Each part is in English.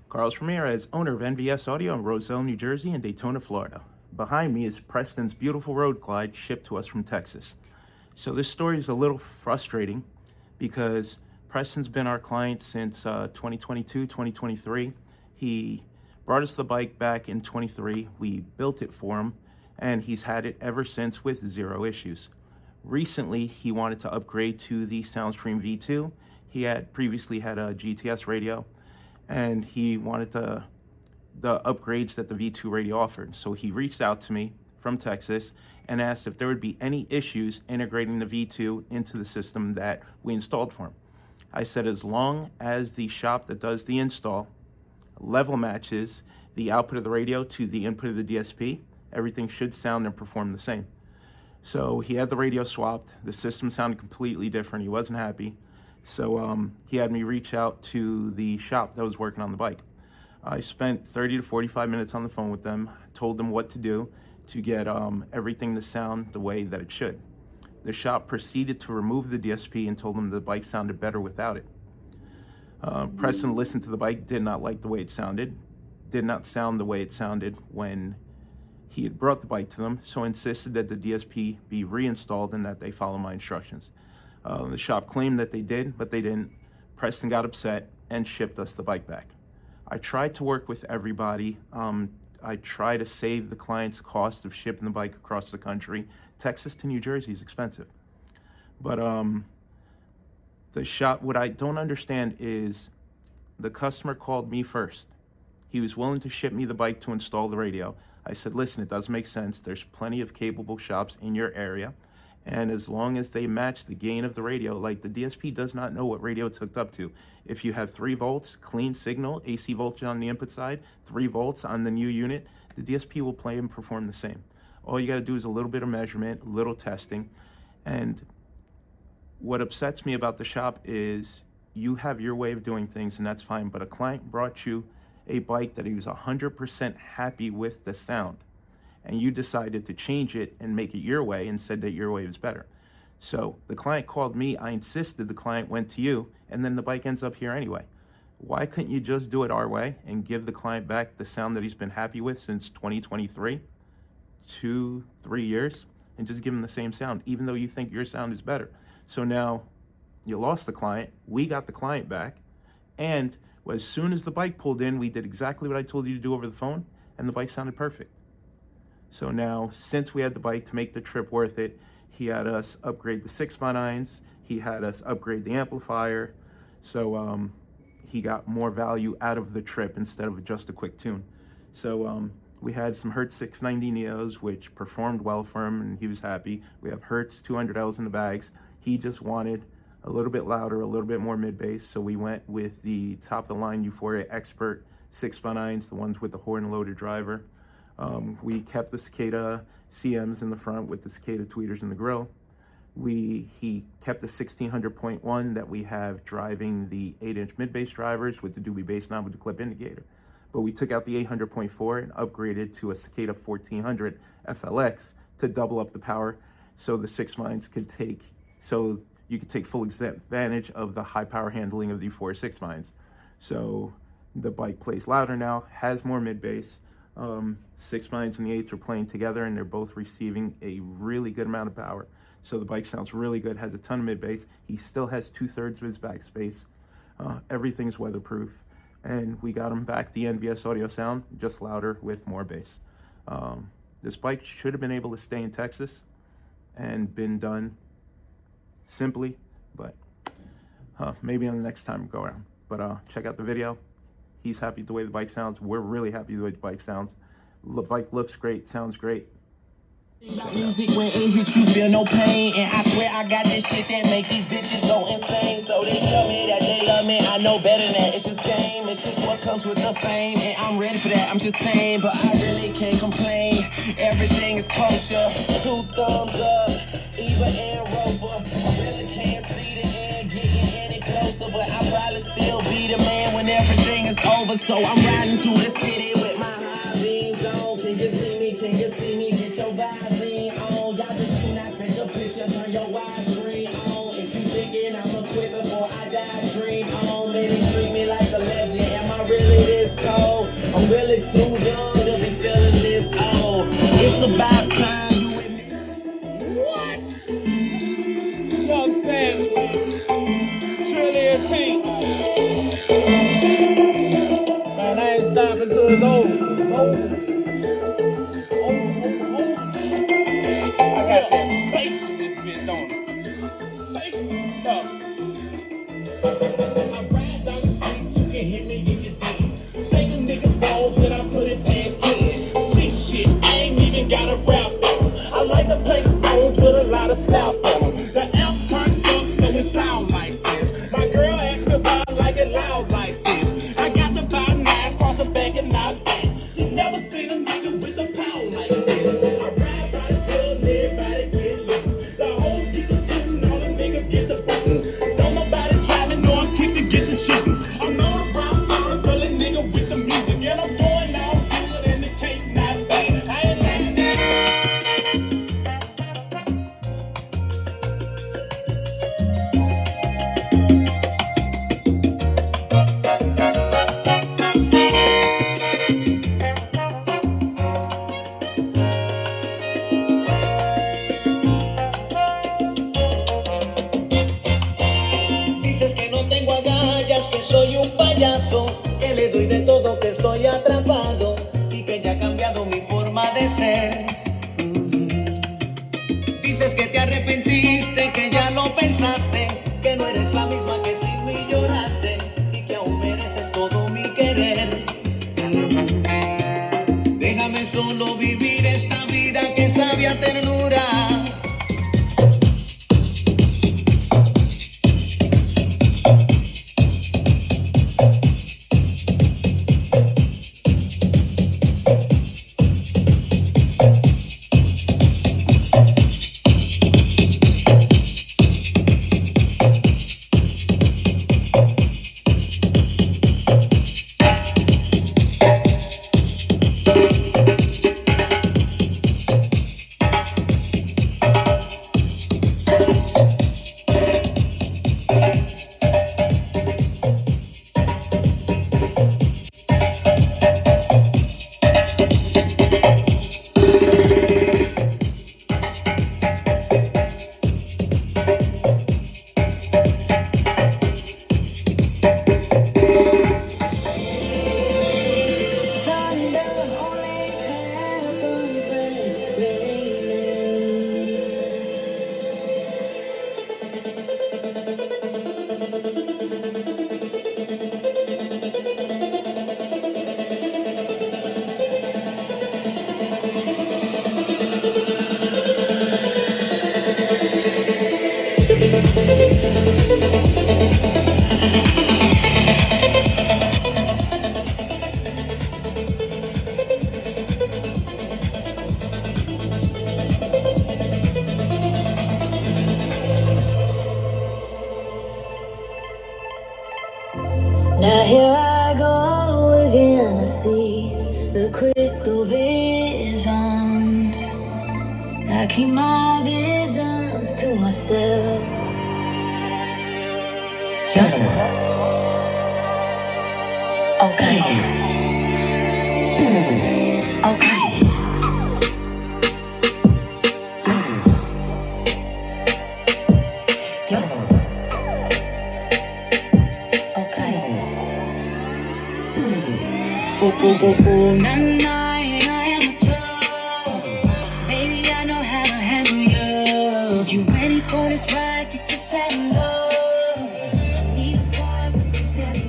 Carlos Ramirez, owner of NVS Audio in Roselle, New Jersey, and Daytona, Florida. Behind me is Preston's beautiful Road Glide shipped to us from Texas. So this story is a little frustrating because Preston's been our client since 2022, 2023. He brought us the bike back in 23. We built it for him, and he's had it ever since with zero issues. Recently, he wanted to upgrade to the Soundstream V2. He had previously had a GTS radio, and he wanted the upgrades that the V2 radio offered. So he reached out to me from Texas and asked if there would be any issues integrating the V2 into the system that we installed for him. I said as long as the shop that does the install level matches the output of the radio to the input of the DSP, everything should sound and perform the same. So he had the radio swapped. The system sounded completely different. He wasn't happy. So he had me reach out to the shop that was working on the bike. I spent 30 to 45 minutes on the phone with them, told them what to do to get everything to sound the way that it should. The shop proceeded to remove the DSP and told them the bike sounded better without it. Preston listened to the bike, did not like the way it sounded, did not sound the way it sounded when he had brought the bike to them, so insisted that the DSP be reinstalled and that they follow my instructions. The shop claimed that they did, but they didn't. Preston got upset and shipped us the bike back. I tried to work with everybody. I try to save the client's cost of shipping the bike across the country. Texas to New Jersey is expensive. But the shop, what I don't understand is the customer called me first. He was willing to ship me the bike to install the radio. I said, listen, it does make sense. There's plenty of capable shops in your area. And as long as they match the gain of the radio, like the DSP does not know what radio it's hooked up to. If you have 3 volts, clean signal, AC voltage on the input side, 3 volts on the new unit, the DSP will play and perform the same. All you gotta do is a little bit of measurement, a little testing. And what upsets me about the shop is you have your way of doing things and that's fine, but a client brought you a bike that he was 100% happy with the sound, and you decided to change it and make it your way and said that your way was better. So the client called me, I insisted the client went to you, and then the bike ends up here anyway. Why couldn't you just do it our way and give the client back the sound that he's been happy with since 2023, 2-3 years, and just give him the same sound, even though you think your sound is better? So now you lost the client, we got the client back, and as soon as the bike pulled in, we did exactly what I told you to do over the phone, and the bike sounded perfect. So now, since we had the bike, to make the trip worth it, he had us upgrade the 6x9s, he had us upgrade the amplifier, so he got more value out of the trip instead of just a quick tune. So we had some Hertz 690 Neos, which performed well for him, and he was happy. We have Hertz 200Ls in the bags. He just wanted a little bit louder, a little bit more mid-bass, so we went with the top-of-the-line Euphoria xpert 6x9s, the ones with the horn-loaded driver. We kept the Cicada CMs in the front with the Cicada tweeters in the grill. He kept the 1600.1 that we have driving the 8-inch mid-bass drivers with the Dubiee bass knob with the clip indicator. But we took out the 800.4 and upgraded to a Cicada 1400 FLX to double up the power so the 6x9s could take, so you could take full advantage of the high power handling of the Euphoria 6x9s. So the bike plays louder now, has more mid-bass. 6x9s and the 8s are playing together and they're both receiving a really good amount of power. So the bike sounds really good, has a ton of mid-bass. He still has 2/3 of his backspace. Everything's weatherproof. And we got him back the NVS audio sound, just louder with more bass. This bike should have been able to stay in Texas and been done simply, but maybe on the next time we go around. But check out the video. He's happy with the way the bike sounds. We're really happy with the way the bike sounds. The bike looks great, sounds great. Music when it hit you feel no pain, and I swear I got this shit that make these bitches go insane. So they tell me that they love me, I know better than that. It's just game, it's just what comes with the fame, and I'm ready for that. I'm just saying, but I really can't complain. Everything is kosher, 2 thumbs up, Eva and Roper. I really can't see the end getting any closer, but I'll probably still be the man when everything is over. So I'm riding through the city with my high beams on. Can you see me? Can you see me? Get your Visine on. Y'all just do not fit the picture. Turn your widescreen on. If you thinking I'ma quit before I die, dream on. Maybe treat me like a legend. Am I really this I'm really too young to be feeling this old. It's about time you admit. What? Young Sam, Trillion T. Man, I ain't stopping till it's over. I got that bass in this bitch, don't it? Bass up. I ride down the street, you can hear me if you see. Shaking niggas' balls, then I put it past 10. G shit, I ain't even got a rap on. I like to play the songs with a lot of snap on them. The amp turned up so it sound like this. My girl asked me if I like it loud like this. I got to buy knives, cross the back and not back. You never seen a nigga with a pound like this. I ride by the club, everybody get loose. The whole get the tune, all the niggas get the button. Don't nobody try to know I'm kicked to get the shooting. I'm known around town, really nigga with the music. And I'm doing all good and the cake not bad. I ain't lying now. Dices que no tengo agallas, que soy un payaso, que le doy de todo, que estoy atrapado y que ya ha cambiado mi forma de ser. Dices que te arrepentiste, que ya lo pensaste, que no eres la misma que sin mí lloraste y que aún mereces todo mi querer. Déjame solo vivir esta vida que sabe a ternura. Now here I go again, I see the crystal visions. I keep my visions to myself. Yeah. Okay. Okay. Yeah. Okay. Nah, nah, you know I'm mature. Baby, I know how to handle you. You ready for this ride? You just said hello. I need a boy with some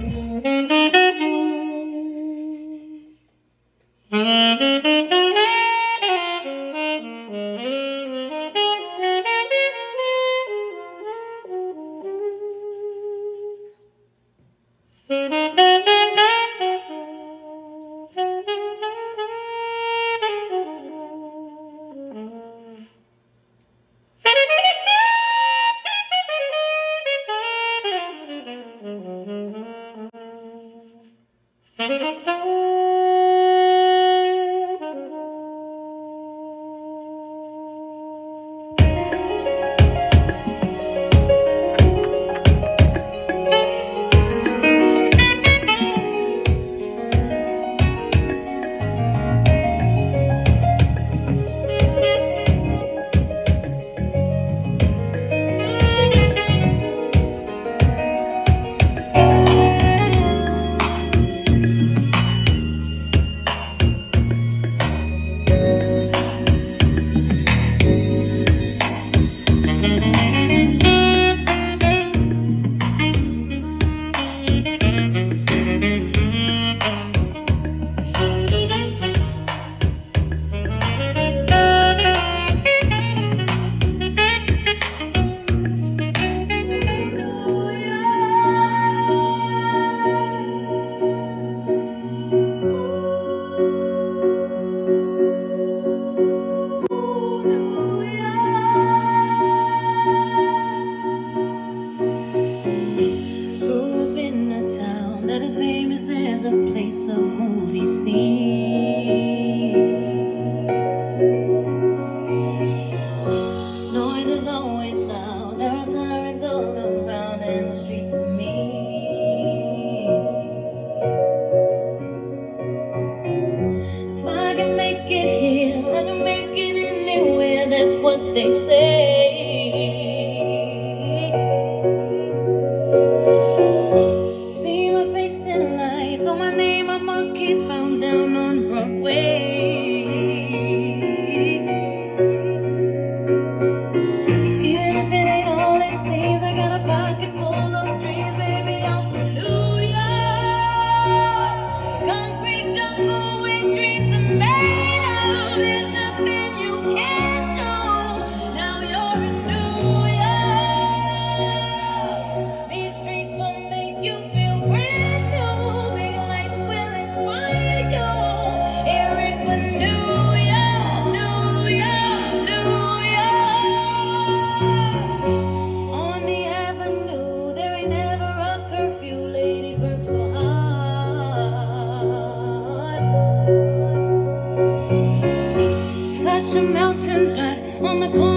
sets of movie scenes. Noise is always loud, there are sirens all around, and the streets are mean. If I can make it here, I can make it anywhere, that's what they say. See my face in lights, on my name, my monkeys found down on Broadway. Even if it ain't all it seems, I got a pocket full of dreams, baby, I'm from New York. Concrete jungle where dreams are made of. There's nothing you can't do. Now you're in New York. These streets will make you feel brand new. Big lights will inspire you. Hear it for New York, New York, New York. On the avenue, there ain't never a curfew. Ladies work so hard. Such a melting pot on the corner.